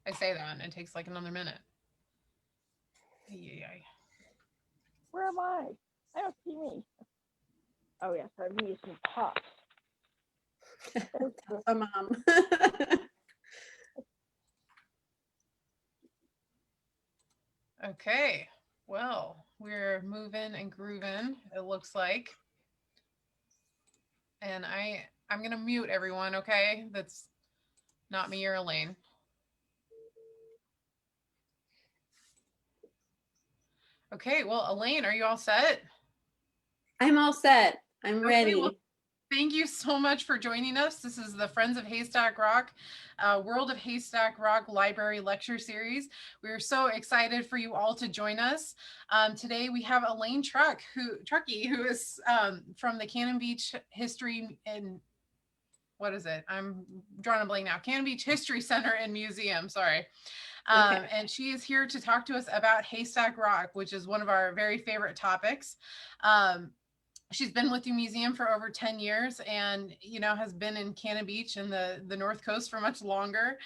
I say that and it takes like another minute. Yeah. Where am I? I don't see me. Oh yes, I'm using pops. Tell the mom. Okay. Well, we're moving and grooving, it looks like. And I'm gonna mute everyone, okay? That's not me or Elaine. Okay, well, Elaine, are you all set? I'm all set. I'm Okay, well, ready. thank you so much for joining us. This is the Friends of Haystack Rock, World of Haystack Rock Library Lecture Series. We are so excited for you all to join us. Today we have Elaine Trucke, who is from the Cannon Beach History and what is it? I'm drawing a blank now. Cannon Beach History Center and Museum. Sorry. Okay. And she is here to talk to us about Haystack Rock, which is one of our very favorite topics. She's been with the museum for over 10 years and, has been in Cannon Beach and the North Coast for much longer.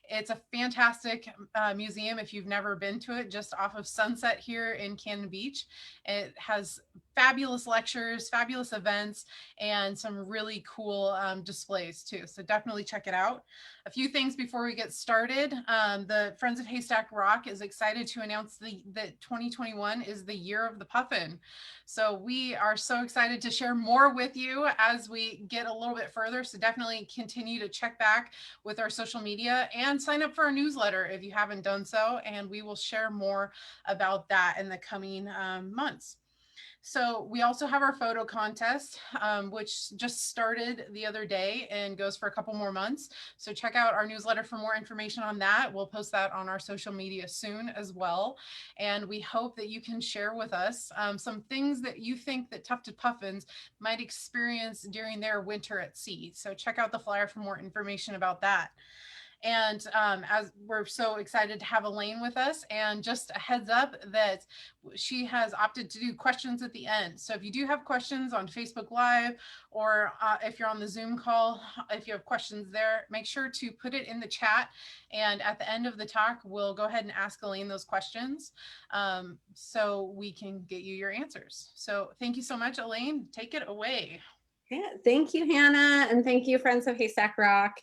It's a fantastic museum if you've never been to it, just off of Sunset here in Cannon Beach. It has fabulous lectures, fabulous events, and some really cool displays too. So definitely check it out. A few things before we get started. The Friends of Haystack Rock is excited to announce that 2021 is the year of the puffin. So we are so excited to share more with you as we get a little bit further. So definitely continue to check back with our social media and sign up for our newsletter if you haven't done so. And we will share more about that in the coming months. So we also have our photo contest, which just started the other day and goes for a couple more months. So check out our newsletter for more information on that. We'll post that on our social media soon as well. And we hope that you can share with us some things that you think that tufted puffins might experience during their winter at sea. So check out the flyer for more information about that. And as we're so excited to have Elaine with us, and just a heads up that she has opted to do questions at the end. So if you do have questions on Facebook Live, or if you're on the Zoom call, if you have questions there, make sure to put it in the chat. And at the end of the talk, we'll go ahead and ask Elaine those questions so we can get you your answers. So thank you so much, Elaine. Take it away. Yeah, thank you, Hannah, and thank you, Friends of Haystack Rock,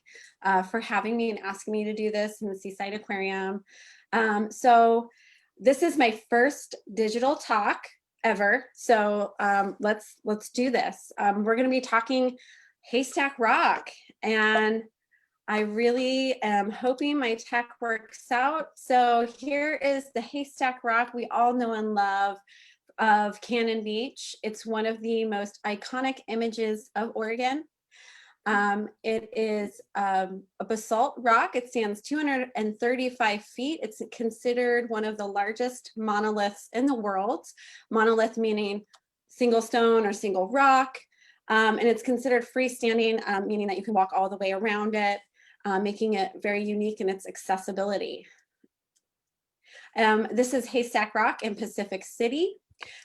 for having me and asking me to do this in the Seaside Aquarium. So this is my first digital talk ever. So let's do this. We're going to be talking Haystack Rock, and I really am hoping my tech works out. So here is the Haystack Rock we all know and love of Cannon Beach. It's one of the most iconic images of Oregon. It is a basalt rock. It stands 235 feet. It's considered one of the largest monoliths in the world. Monolith meaning single stone or single rock. And it's considered freestanding, meaning that you can walk all the way around it, making it very unique in its accessibility. This is Haystack Rock in Pacific City.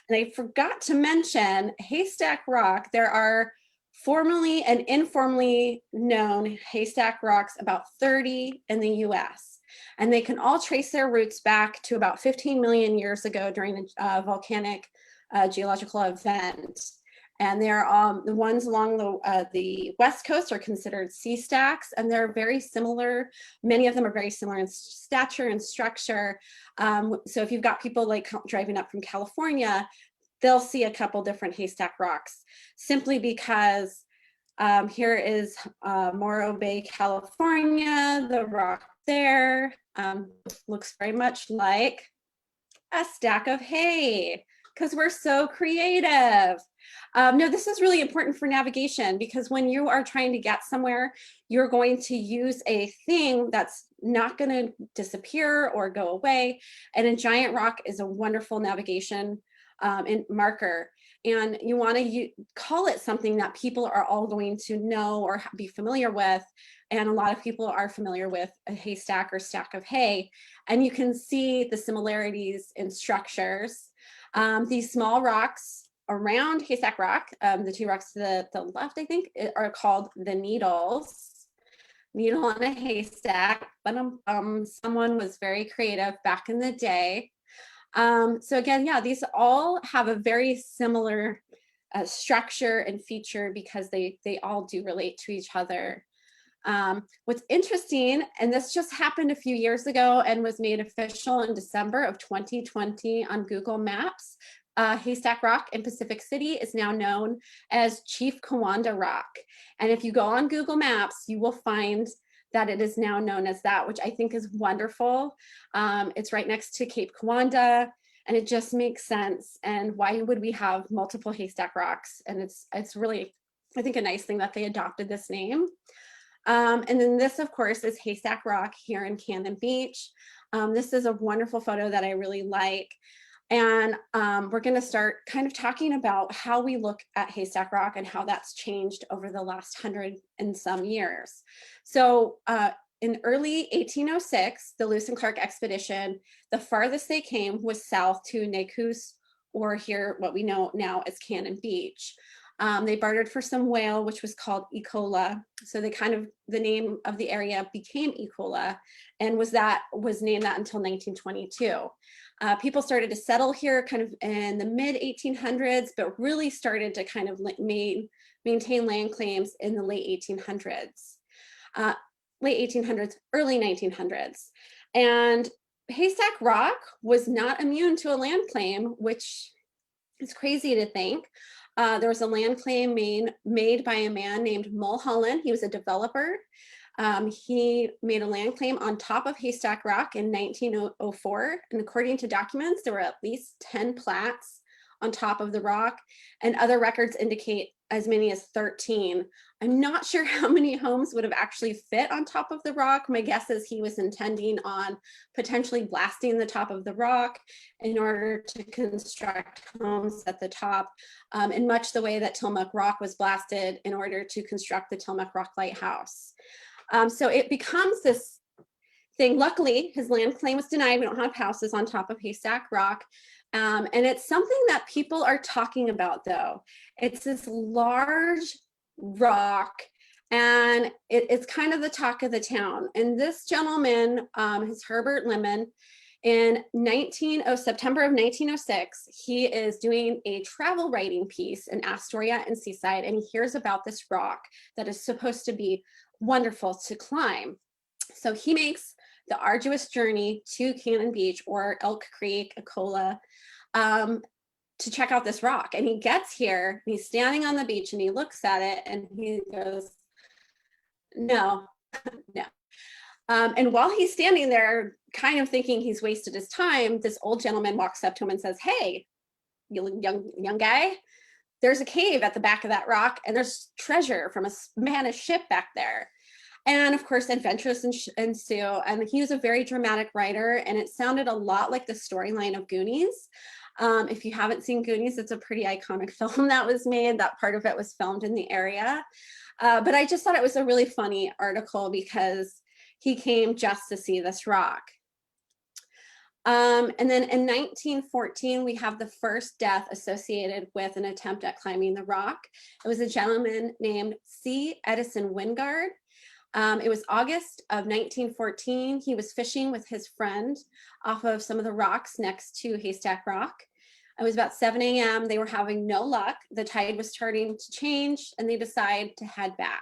And I forgot to mention Haystack Rock. There are formally and informally known Haystack Rocks, about 30 in the US. And they can all trace their roots back to about 15 million years ago during a volcanic geological event. And they're the ones along the West Coast are considered sea stacks, and they're very similar. Many of them are very similar in stature and structure. So if you've got people like driving up from California, they'll see a couple different Haystack Rocks, simply because here is Morro Bay, California. The rock there looks very much like a stack of hay, because we're so creative. No, this is really important for navigation, because when you are trying to get somewhere, you're going to use a thing that's not going to disappear or go away. And a giant rock is a wonderful navigation marker. And you want to call it something that people are all going to know or be familiar with. And a lot of people are familiar with a haystack or stack of hay. And you can see the similarities in structures. These small rocks around Haystack Rock, the two rocks to the left, I think, are called the needles. needle in a haystack, but someone was very creative back in the day. So again, yeah, these all have a very similar structure and feature because they all do relate to each other. What's interesting, and this just happened a few years ago and was made official in December of 2020 on Google Maps, Haystack Rock in Pacific City is now known as Chief Kawanda Rock. And if you go on Google Maps, you will find that it is now known as that, which I think is wonderful. It's right next to Cape Kawanda, and it just makes sense. And why would we have multiple Haystack Rocks? And it's really, I think, a nice thing that they adopted this name. And then this, of course, is Haystack Rock here in Cannon Beach. This is a wonderful photo that I really like. And we're going to start kind of talking about how we look at Haystack Rock and how that's changed over the last 100 and some years. So in early 1806, the Lewis and Clark expedition, the farthest they came was south to Necus, or here what we know now as Cannon Beach. They bartered for some whale, which was called Ecola. So they the name of the area became Ecola, and was named that until 1922. People started to settle here kind of in the mid 1800s, but really started to kind of maintain land claims in the late 1800s, early 1900s. And Haystack Rock was not immune to a land claim, which is crazy to think. There was a land claim made by a man named Mulholland. He was a developer. He made a land claim on top of Haystack Rock in 1904. And according to documents, there were at least 10 plats on top of the rock, and other records indicate as many as 13. I'm not sure how many homes would have actually fit on top of the rock. My guess is he was intending on potentially blasting the top of the rock in order to construct homes at the top, in much the way that Tillamook Rock was blasted in order to construct the Tillamook Rock Lighthouse. So it becomes this thing. Luckily, his land claim was denied. We don't have houses on top of Haystack Rock. And it's something that people are talking about, though. It's this large rock, and it's kind of the talk of the town. And this gentleman is Herbert Lemon. In September of 1906, he is doing a travel writing piece in Astoria and Seaside, and he hears about this rock that is supposed to be wonderful to climb. So he makes the arduous journey to Cannon Beach, or Elk Creek, Ecola, to check out this rock. And he gets here, and he's standing on the beach, and he looks at it, and he goes, no, no. And while he's standing there, kind of thinking he's wasted his time, this old gentleman walks up to him and says, hey, you young guy, there's a cave at the back of that rock, and there's treasure from a Spanish ship back there. And of course, adventures ensue. And he was a very dramatic writer, and it sounded a lot like the storyline of Goonies. If you haven't seen Goonies, it's a pretty iconic film that was made. That part of it was filmed in the area. But I just thought it was a really funny article because he came just to see this rock. And then in 1914, we have the first death associated with an attempt at climbing the rock. It was a gentleman named C. Edison Wingard. It was August of 1914. He was fishing with his friend off of some of the rocks next to Haystack Rock. It was about 7 a.m. They were having no luck. The tide was starting to change, and they decide to head back.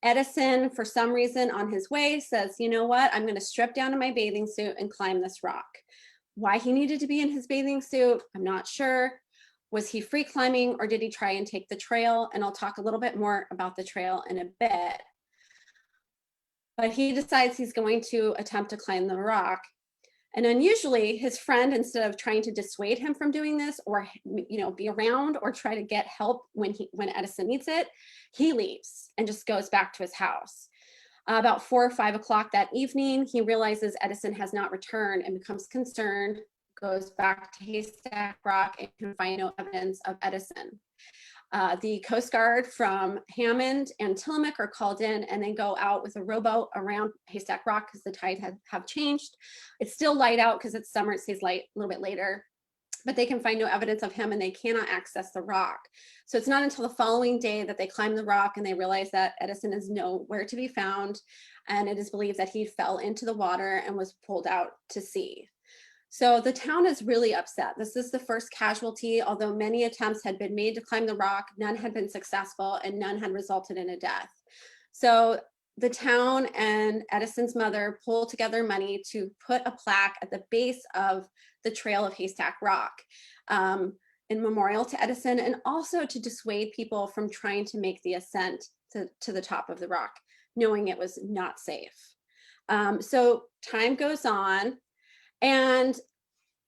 Edison, for some reason on his way, says, you know what, I'm going to strip down to my bathing suit and climb this rock. Why he needed to be in his bathing suit, I'm not sure. Was he free climbing, or did he try and take the trail? And I'll talk a little bit more about the trail in a bit. But he decides he's going to attempt to climb the rock. And unusually, his friend, instead of trying to dissuade him from doing this, or be around or try to get help when Edison needs it, he leaves and just goes back to his house. About 4 or 5 o'clock that evening, he realizes Edison has not returned and becomes concerned, goes back to Haystack Rock, and can find no evidence of Edison. The Coast Guard from Hammond and Tillamook are called in, and they go out with a rowboat around Haystack Rock because the tide have changed. It's still light out because it's summer. It stays light a little bit later. but they can find no evidence of him and they cannot access the rock. So it's not until the following day that they climb the rock and they realize that Edison is nowhere to be found. And it is believed that he fell into the water and was pulled out to sea. So the town is really upset. This is the first casualty, although many attempts had been made to climb the rock, none had been successful and none had resulted in a death. So the town and Edison's mother pulled together money to put a plaque at the base of the trail of Haystack Rock in memorial to Edison, and also to dissuade people from trying to make the ascent to the top of the rock, knowing it was not safe. So time goes on and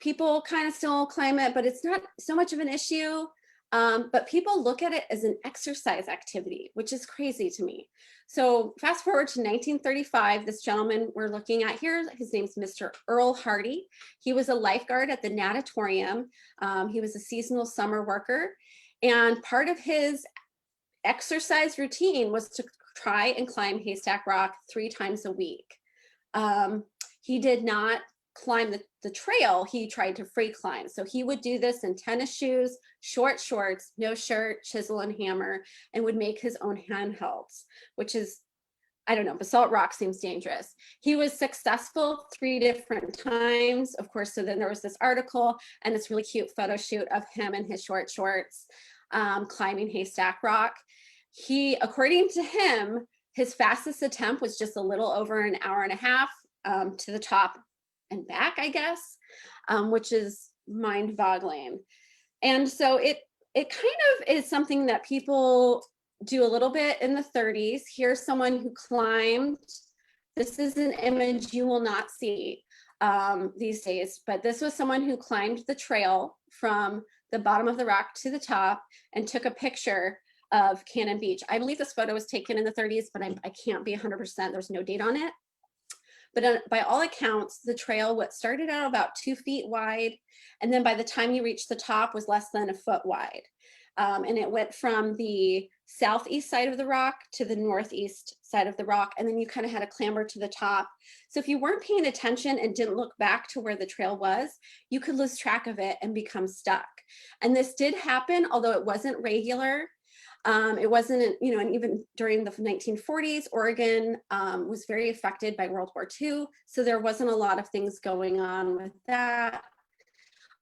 people kind of still climb it, but it's not so much of an issue. But people look at it as an exercise activity, which is crazy to me. So fast forward to 1935, this gentleman we're looking at here, his name's Mr. Earl Hardy. He was a lifeguard at the natatorium. He was a seasonal summer worker. And part of his exercise routine was to try and climb Haystack Rock 3 times a week. He did not climb the trail, he tried to free climb. So he would do this in tennis shoes, short shorts, no shirt, chisel and hammer, and would make his own handhelds, which is, I don't know, basalt rock seems dangerous. He was successful 3 different times, of course. So then there was this article and this really cute photo shoot of him in his short shorts climbing Haystack Rock. He, according to him, his fastest attempt was just a little over an hour and a half to the top and back, I guess, which is mind-boggling. And so it kind of is something that people do a little bit in the 30s. Here's someone who climbed. This is an image you will not see these days, but this was someone who climbed the trail from the bottom of the rock to the top and took a picture of Cannon Beach. I believe this photo was taken in the 30s, but I can't be 100%. There's no date on it. But by all accounts, the trail started out about 2 feet wide, and then by the time you reached the top was less than a foot wide. And it went from the southeast side of the rock to the northeast side of the rock, and then you kind of had to clamber to the top. So if you weren't paying attention and didn't look back to where the trail was, you could lose track of it and become stuck. And this did happen, although it wasn't regular. It wasn't, you know, and even during the 1940s, Oregon was very affected by World War II. So there wasn't a lot of things going on with that.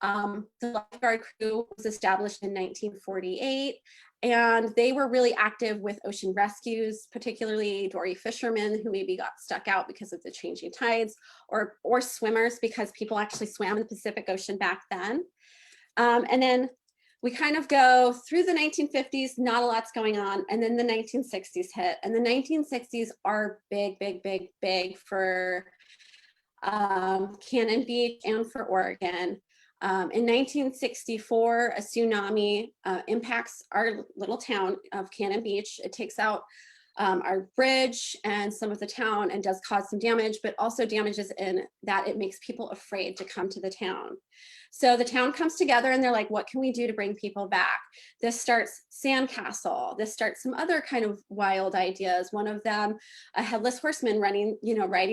The lifeguard crew was established in 1948, and they were really active with ocean rescues, particularly dory fishermen who maybe got stuck out because of the changing tides, or swimmers, because people actually swam in the Pacific Ocean back then. And then we kind of go through the 1950s, not a lot's going on, and then the 1960s hit. And the 1960s are big, big, big, big for Cannon Beach and for Oregon. In 1964, a tsunami impacts our little town of Cannon Beach. It takes out our bridge and some of the town and does cause some damage, but also damages in that it makes people afraid to come to the town. So the town comes together and they're like, what can we do to bring people back? This starts sandcastle. This starts some other kind of wild ideas. One of them, a headless horseman riding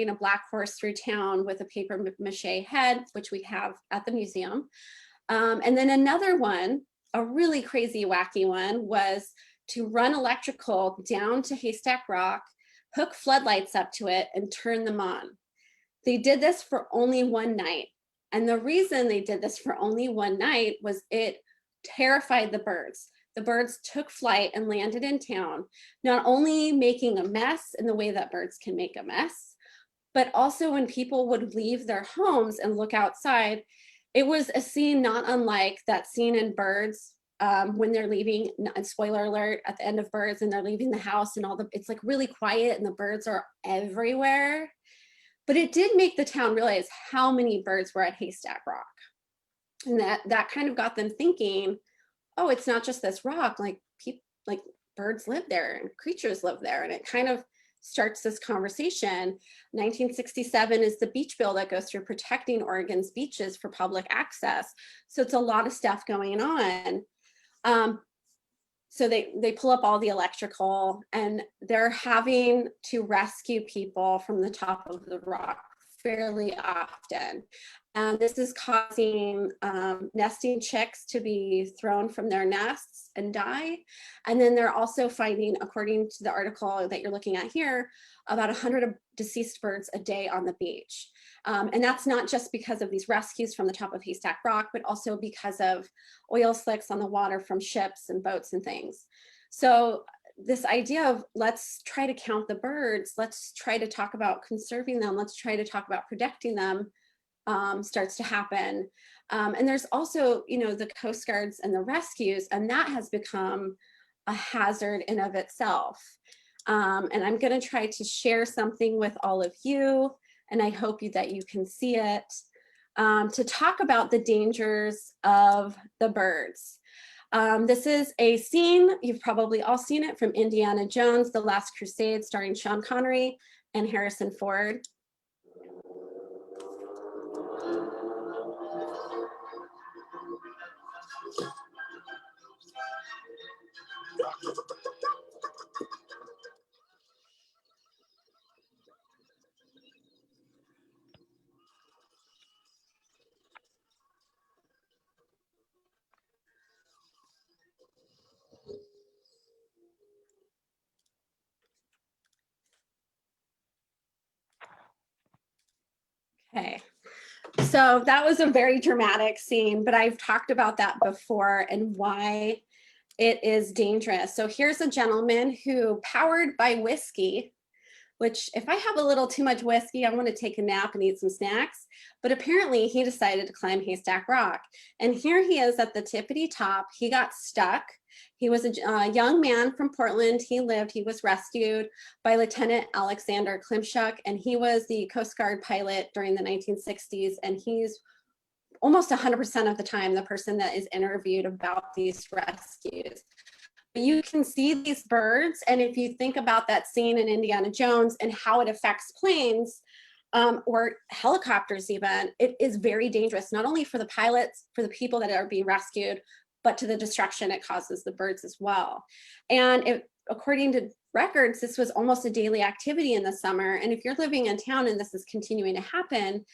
a black horse through town with a paper mache head, which we have at the museum. And then another one, a really crazy, wacky one, was to run electrical down to Haystack Rock, hook floodlights up to it, and turn them on. They did this for only one night. And the reason they did this for only one night was it terrified the birds. The birds took flight and landed in town, not only making a mess in the way that birds can make a mess, but also when people would leave their homes and look outside, it was a scene not unlike that scene in Birds when they're leaving, and spoiler alert, at the end of Birds, and they're leaving the house and it's like really quiet and the birds are everywhere. But it did make the town realize how many birds were at Haystack Rock. And that kind of got them thinking, oh, it's not just this rock, like birds live there and creatures live there. And it kind of starts this conversation. 1967 is the beach bill that goes through protecting Oregon's beaches for public access. So it's a lot of stuff going on. So they pull up all the electrical and they're having to rescue people from the top of the rock fairly often. And this is causing nesting chicks to be thrown from their nests and die. And then they're also finding, according to the article that you're looking at here, about 100 deceased birds a day on the beach. And that's not just because of these rescues from the top of Haystack Rock, but also because of oil slicks on the water from ships and boats and things. So this idea of let's try to count the birds, let's try to talk about conserving them, let's try to talk about protecting them, starts to happen. And there's also, you know, the Coast Guards and the rescues, and that has become a hazard in of itself. And I'm going to try to share something with all of you, and I hope that you can see it, to talk about the dangers of the birds. This is a scene, you've probably all seen it, from Indiana Jones, The Last Crusade, starring Sean Connery and Harrison Ford. Okay, so that was a very dramatic scene, but I've talked about that before and why it is dangerous. So here's a gentleman who, powered by whiskey, which if I have a little too much whiskey, I'm going to take a nap and eat some snacks. But apparently he decided to climb Haystack Rock. And here he is at the tippity top. He got stuck. He was a young man from Portland. He was rescued by Lieutenant Alexander Klimchuk, and he was the Coast Guard pilot during the 1960s. And he's almost 100% of the time the person that is interviewed about these rescues. You can see these birds, and if you think about that scene in Indiana Jones and how it affects planes or helicopters even, it is very dangerous, not only for the pilots, for the people that are being rescued, but to the destruction it causes the birds as well. And according to records, this was almost a daily activity in the summer. And if you're living in town and this is continuing to happen,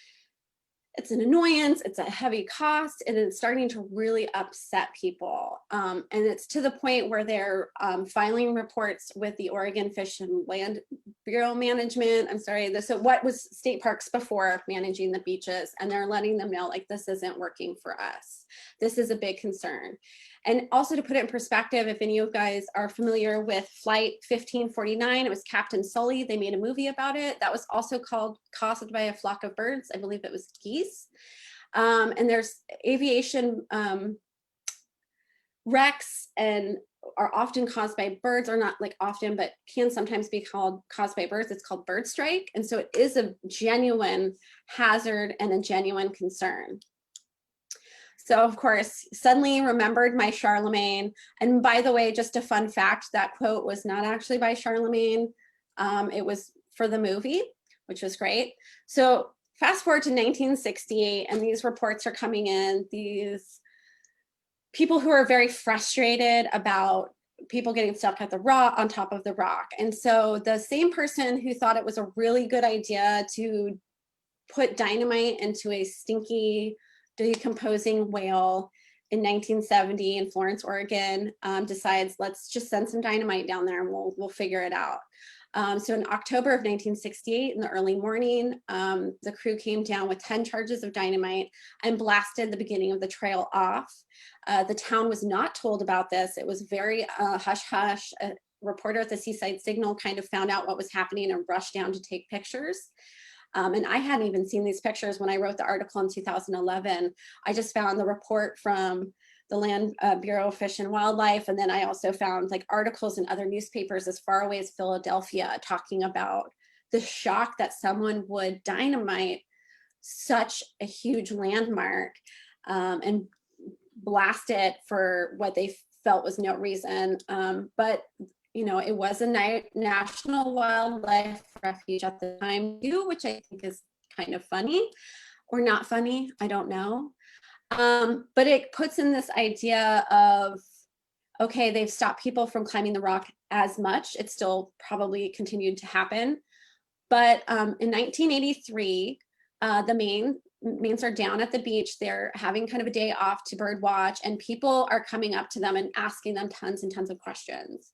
it's an annoyance, it's a heavy cost, and it's starting to really upset people. And it's to the point where they're filing reports with the Oregon Fish and Land Bureau Management. So what was state parks before managing the beaches, and they're letting them know, like, this isn't working for us. This is a big concern. And also, to put it in perspective, if any of you guys are familiar with Flight 1549, it was Captain Sully. They made a movie about it. That was also caused by a flock of birds. I believe it was geese. And there's aviation wrecks and are often caused by birds, or not like often, but can sometimes be caused by birds. It's called bird strike. And so it is a genuine hazard and a genuine concern. So of course, suddenly remembered my Charlemagne. And by the way, just a fun fact, that quote was not actually by Charlemagne. It was for the movie, which was great. So fast forward to 1968, and these reports are coming in, these people who are very frustrated about people getting stuck at the rock, on top of the rock. And so the same person who thought it was a really good idea to put dynamite into a stinky, decomposing whale in 1970 in Florence, Oregon, decides, let's just send some dynamite down there and we'll figure it out. So in October of 1968, in the early morning, the crew came down with 10 charges of dynamite and blasted the beginning of the trail off. The town was not told about this. It was very hush-hush. A reporter at the Seaside Signal kind of found out what was happening and rushed down to take pictures. And I hadn't even seen these pictures when I wrote the article in 2011. I just found the report from the Land Bureau of Fish and Wildlife. And then I also found like articles in other newspapers as far away as Philadelphia talking about the shock that someone would dynamite such a huge landmark and blast it for what they felt was no reason. But you know, it was a national wildlife refuge at the time too, which I think is kind of funny or not funny, I don't know. But it puts in this idea of, okay, they've stopped people from climbing the rock as much. It still probably continued to happen. But in 1983, The mains are down at the beach. They're having kind of a day off to bird watch, and people are coming up to them and asking them tons and tons of questions.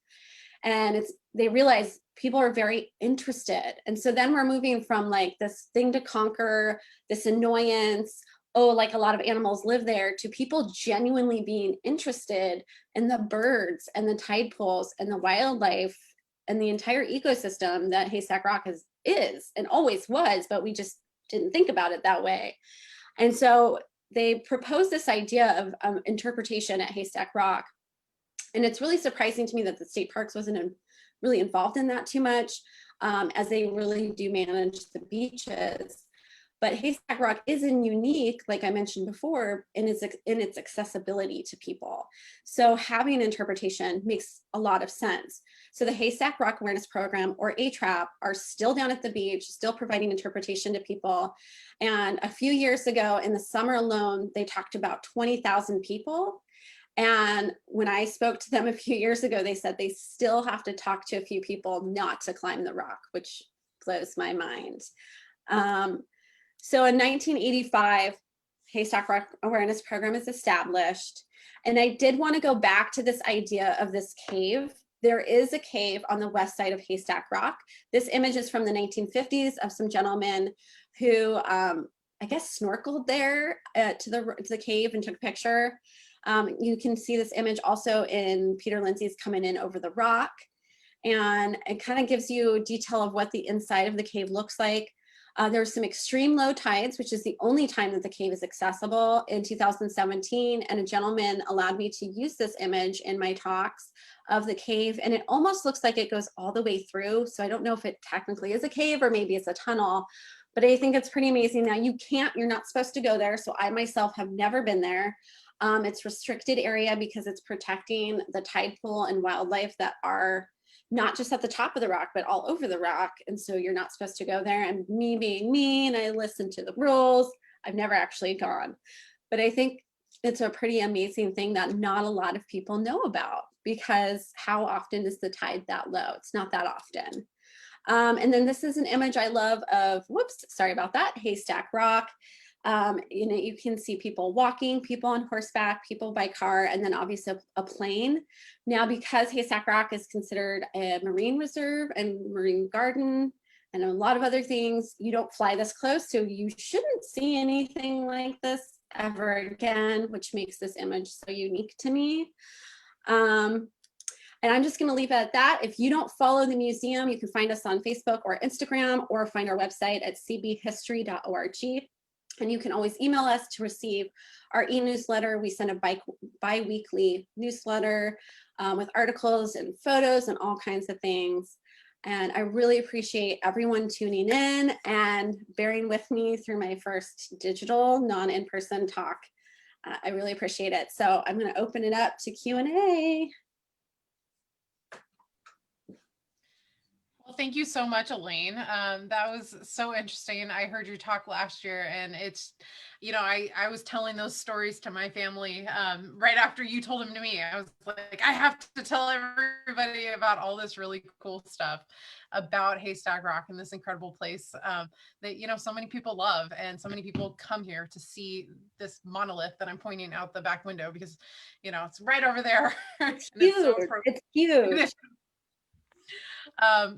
And they realize people are very interested. And so then we're moving from like this thing to conquer, this annoyance, oh, like a lot of animals live there, to people genuinely being interested in the birds and the tide pools and the wildlife and the entire ecosystem that Haystack Rock is and always was, but we just didn't think about it that way. And so they proposed this idea of interpretation at Haystack Rock. And it's really surprising to me that the state parks wasn't really involved in that too much, as they really do manage the beaches. But Haystack Rock isn't unique, like I mentioned before, in its accessibility to people. So having interpretation makes a lot of sense. So the Haystack Rock Awareness Program, or HRAP, are still down at the beach, still providing interpretation to people. And a few years ago, in the summer alone, they talked about 20,000 people. And when I spoke to them a few years ago, they said they still have to talk to a few people not to climb the rock, which blows my mind. So in 1985, Haystack Rock Awareness Program is established. And I did want to go back to this idea of this cave. There is a cave on the west side of Haystack Rock. This image is from the 1950s of some gentlemen who, I guess, snorkeled there to the cave and took a picture. You can see this image also in Peter Lindsay's Coming In Over the Rock. And it kind of gives you detail of what the inside of the cave looks like. There were some extreme low tides, which is the only time that the cave is accessible, in 2017. And a gentleman allowed me to use this image in my talks of the cave. And it almost looks like it goes all the way through. So I don't know if it technically is a cave or maybe it's a tunnel, but I think it's pretty amazing. Now you're not supposed to go there. So I myself have never been there. It's restricted area because it's protecting the tide pool and wildlife that are not just at the top of the rock, but all over the rock. And so you're not supposed to go there. And me being mean, I listen to the rules. I've never actually gone. But I think it's a pretty amazing thing that not a lot of people know about, because how often is the tide that low? It's not that often. And then this is an image I love of, whoops, sorry about that, Haystack Rock. You can see people walking, people on horseback, people by car, and then obviously a plane. Now, because Haystack Rock is considered a marine reserve and marine garden and a lot of other things, you don't fly this close, so you shouldn't see anything like this ever again, which makes this image so unique to me. And I'm just going to leave it at that. If you don't follow the museum, you can find us on Facebook or Instagram, or find our website at cbhistory.org. And you can always email us to receive our e-newsletter. We send a bi-weekly newsletter with articles and photos and all kinds of things. And I really appreciate everyone tuning in and bearing with me through my first digital non-in-person talk. I really appreciate it. So I'm going to open it up to Q&A. Well, thank you so much, Elaine. That was so interesting. I heard your talk last year, and it's, I was telling those stories to my family right after you told them to me. I was like, I have to tell everybody about all this really cool stuff about Haystack Rock and this incredible place that, so many people love, and so many people come here to see this monolith that I'm pointing out the back window because, it's right over there. It's huge. It's huge.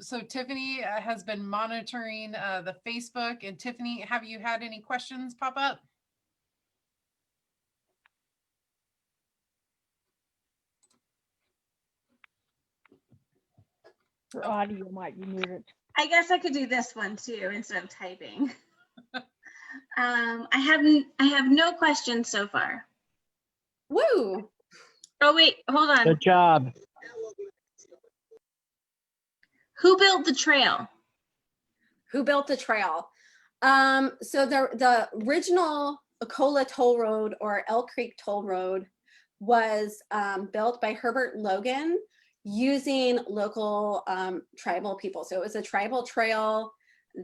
So Tiffany has been monitoring the Facebook. And Tiffany, have you had any questions pop up? Her audio might be muted. I guess I could do this one too instead of typing. I have no questions so far. Woo! Oh wait, hold on. Good job. Who built the trail? Who built the trail? So the original Akola Toll Road, or Elk Creek Toll Road, was built by Herbert Logan using local tribal people. So it was a tribal trail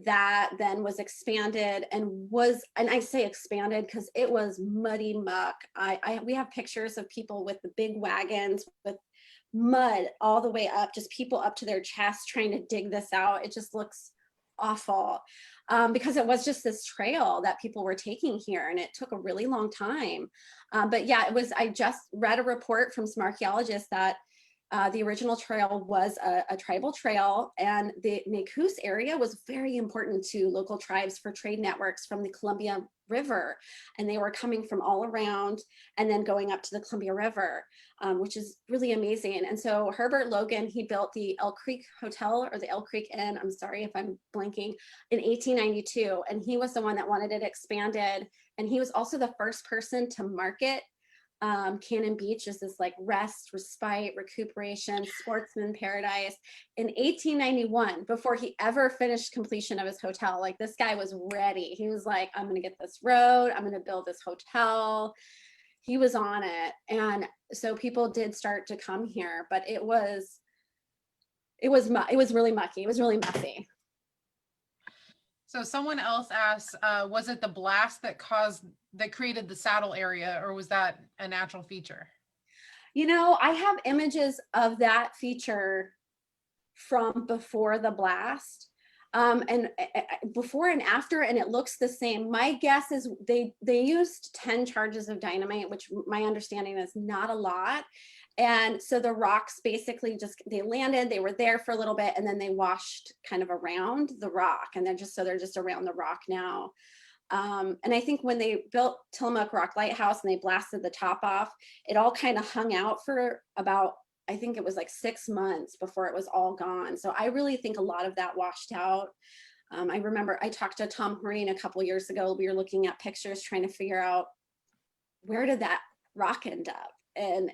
that then was expanded and I say expanded because it was muddy muck. We have pictures of people with the big wagons with mud all the way up, just people up to their chest trying to dig this out. It just looks awful because it was just this trail that people were taking here, and it took a really long time. But yeah, I just read a report from some archaeologists that the original trail was a tribal trail, and the Macouse area was very important to local tribes for trade networks from the Columbia River. And they were coming from all around and then going up to the Columbia River, which is really amazing. And so Herbert Logan, he built the Elk Creek Hotel, or the Elk Creek Inn, I'm sorry if I'm blanking, in 1892. And he was the one that wanted it expanded. And he was also the first person to market Cannon Beach is this like rest, respite, recuperation, sportsman paradise in 1891, before he ever finished completion of his hotel. Like, this guy was ready. He was like, I'm going to get this road. I'm going to build this hotel. He was on it. And so people did start to come here, but it was really mucky. It was really messy. So someone else asked, was it the blast that created the saddle area, or was that a natural feature? You know, I have images of that feature from before the blast, and before and after, and it looks the same. My guess is they used 10 charges of dynamite, which my understanding is not a lot. And so the rocks basically they landed, they were there for a little bit, and then they washed kind of around the rock, and they're just around the rock now. And I think when they built Tillamook Rock Lighthouse and they blasted the top off, it all kind of hung out for about, I think it was like 6 months before it was all gone. So I really think a lot of that washed out. I remember I talked to Tom Horine a couple years ago. We were looking at pictures trying to figure out, where did that rock end up? And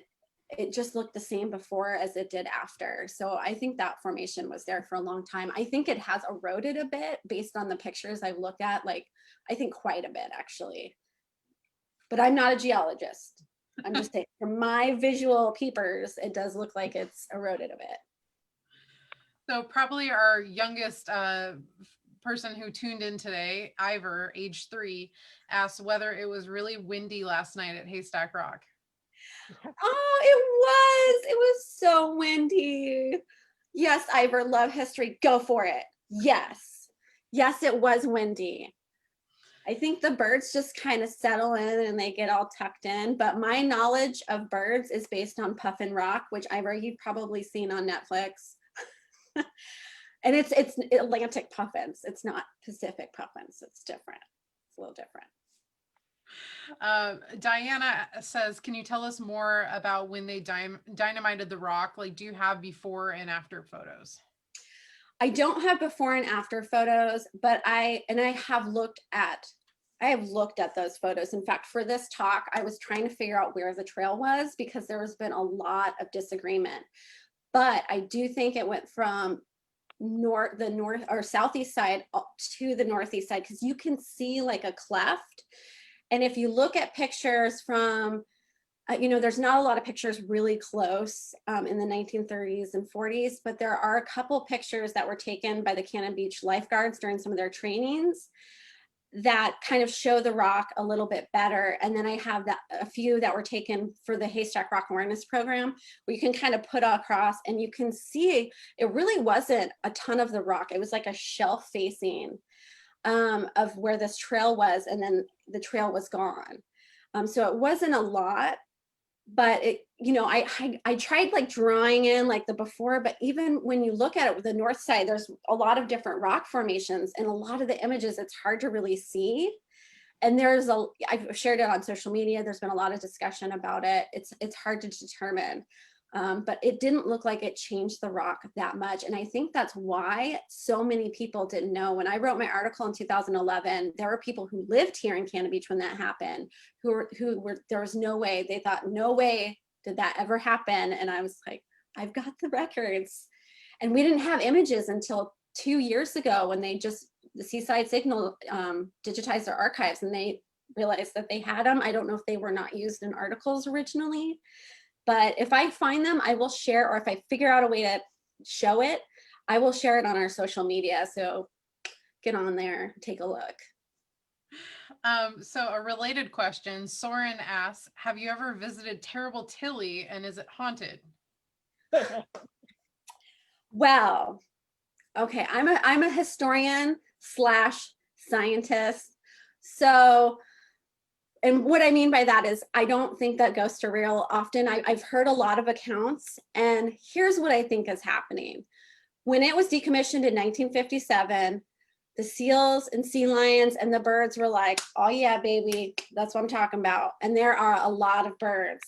it just looked the same before as it did after. So I think that formation was there for a long time. I think it has eroded a bit based on the pictures I've looked at, like I think quite a bit actually. But I'm not a geologist. I'm just saying, from my visual peepers, it does look like it's eroded a bit. So probably our youngest person who tuned in today, Ivor, age 3, asked whether it was really windy last night at Haystack Rock. Oh, it was so windy. Yes, Ivor, love history, go for it. Yes, it was windy. I think the birds just kind of settle in and they get all tucked in, but my knowledge of birds is based on Puffin Rock, which Ivor, you've probably seen on Netflix. And it's Atlantic puffins. It's not Pacific puffins. It's different. It's a little different. Diana says, can you tell us more about when they dynamited the rock? Like, do you have before and after photos? I don't have before and after photos, but I have looked at those photos. In fact, for this talk, I was trying to figure out where the trail was because there has been a lot of disagreement. But I do think it went from the north or southeast side to the northeast side, because you can see like a cleft. And if you look at pictures from, there's not a lot of pictures really close in the 1930s and 40s, but there are a couple pictures that were taken by the Cannon Beach lifeguards during some of their trainings that kind of show the rock a little bit better. And then I have a few that were taken for the Haystack Rock Awareness Program, where you can kind of put across and you can see it really wasn't a ton of the rock. It was like a shelf facing of where this trail was, and then the trail was gone. So it wasn't a lot, but it, I tried like drawing in like the before, but even when you look at it with the north side, there's a lot of different rock formations, and a lot of the images, it's hard to really see. And I've shared it on social media. There's been a lot of discussion about it. It's hard to determine. But it didn't look like it changed the rock that much. And I think that's why so many people didn't know. When I wrote my article in 2011, there were people who lived here in Cannon Beach when that happened, who were, there was no way, they thought, no way did that ever happen. And I was like, I've got the records. And we didn't have images until 2 years ago, when the Seaside Signal digitized their archives, and they realized that they had them. I don't know if they were not used in articles originally. But if I find them, I will share, or if I figure out a way to show it, I will share it on our social media. So get on there, take a look. So a related question, Soren asks, have you ever visited Terrible Tilly, and is it haunted? Well, Okay, I'm a historian slash scientist. So, and what I mean by that is I don't think that ghosts are real. Often I've heard a lot of accounts, and here's what I think is happening. When it was decommissioned in 1957, the seals and sea lions and the birds were like, oh yeah, baby, that's what I'm talking about. And there are a lot of birds.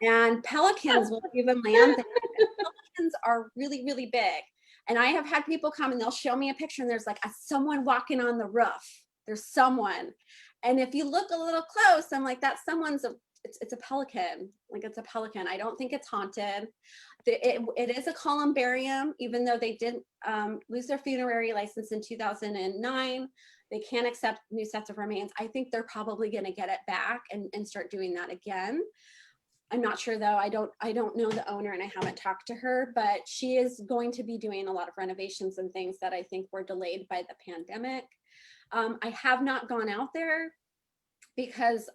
And pelicans will even land there. Pelicans are really, really big. And I have had people come and they'll show me a picture and there's like someone walking on the roof. There's someone. And if you look a little close, I'm like, that someone's it's a pelican. Like it's a pelican. I don't think it's haunted. It is a columbarium, even though they didn't lose their funerary license in 2009. They can't accept new sets of remains. I think they're probably going to get it back and start doing that again. I'm not sure though. I don't know the owner and I haven't talked to her, but she is going to be doing a lot of renovations and things that I think were delayed by the pandemic. I have not gone out there because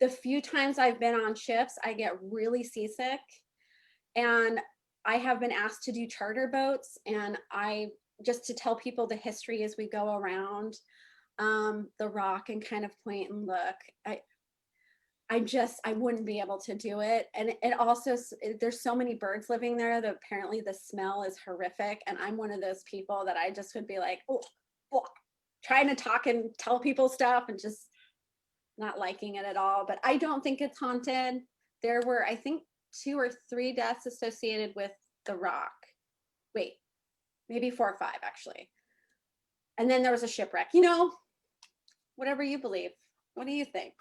the few times I've been on ships, I get really seasick. And I have been asked to do charter boats, and I just to tell people the history as we go around the rock and kind of point and look. I wouldn't be able to do it. And it also, there's so many birds living there that apparently the smell is horrific. And I'm one of those people that I just would be like, oh, trying to talk and tell people stuff and just not liking it at all. But I don't think it's haunted. There were, I think, 2 or 3 deaths associated with the rock. Wait, maybe 4 or 5 actually. And then there was a shipwreck. You know, whatever you believe. What do you think?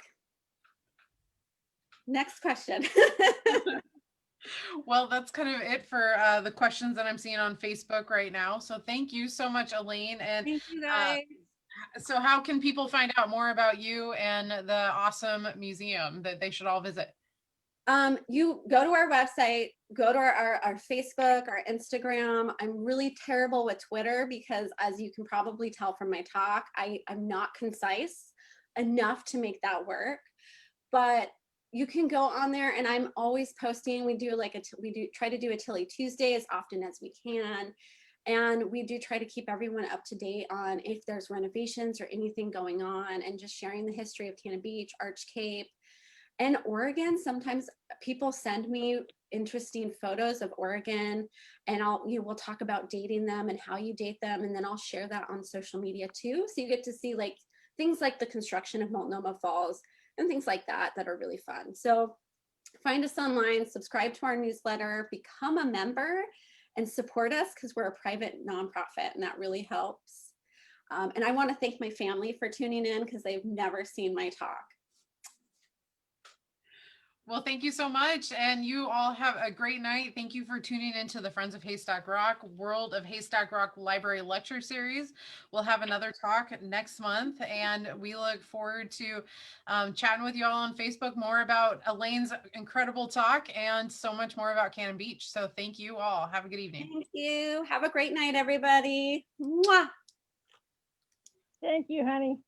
Next question. Well, that's kind of it for the questions that I'm seeing on Facebook right now. So thank you so much, Elaine. And Thank you guys. so how can people find out more about you and the awesome museum that they should all visit? You go to our website, go to our Facebook, our Instagram. I'm really terrible with Twitter because, as you can probably tell from my talk, I'm not concise enough to make that work. But you can go on there, and I'm always posting. We do try to do a Tilly Tuesday as often as we can. And we do try to keep everyone up to date on if there's renovations or anything going on, and just sharing the history of Cannon Beach, Arch Cape, and Oregon. Sometimes people send me interesting photos of Oregon, and we'll talk about dating them and how you date them, and then I'll share that on social media too. So you get to see like things like the construction of Multnomah Falls and things like that are really fun. So find us online, subscribe to our newsletter, become a member, and support us because we're a private nonprofit, and that really helps. And I want to thank my family for tuning in because they've never seen my talk. Well, thank you so much. And you all have a great night. Thank you for tuning into the Friends of Haystack Rock World of Haystack Rock Library Lecture Series. We'll have another talk next month, and we look forward to chatting with you all on Facebook more about Elaine's incredible talk and so much more about Cannon Beach. So thank you all. Have a good evening. Thank you. Have a great night, everybody. Mwah. Thank you, honey.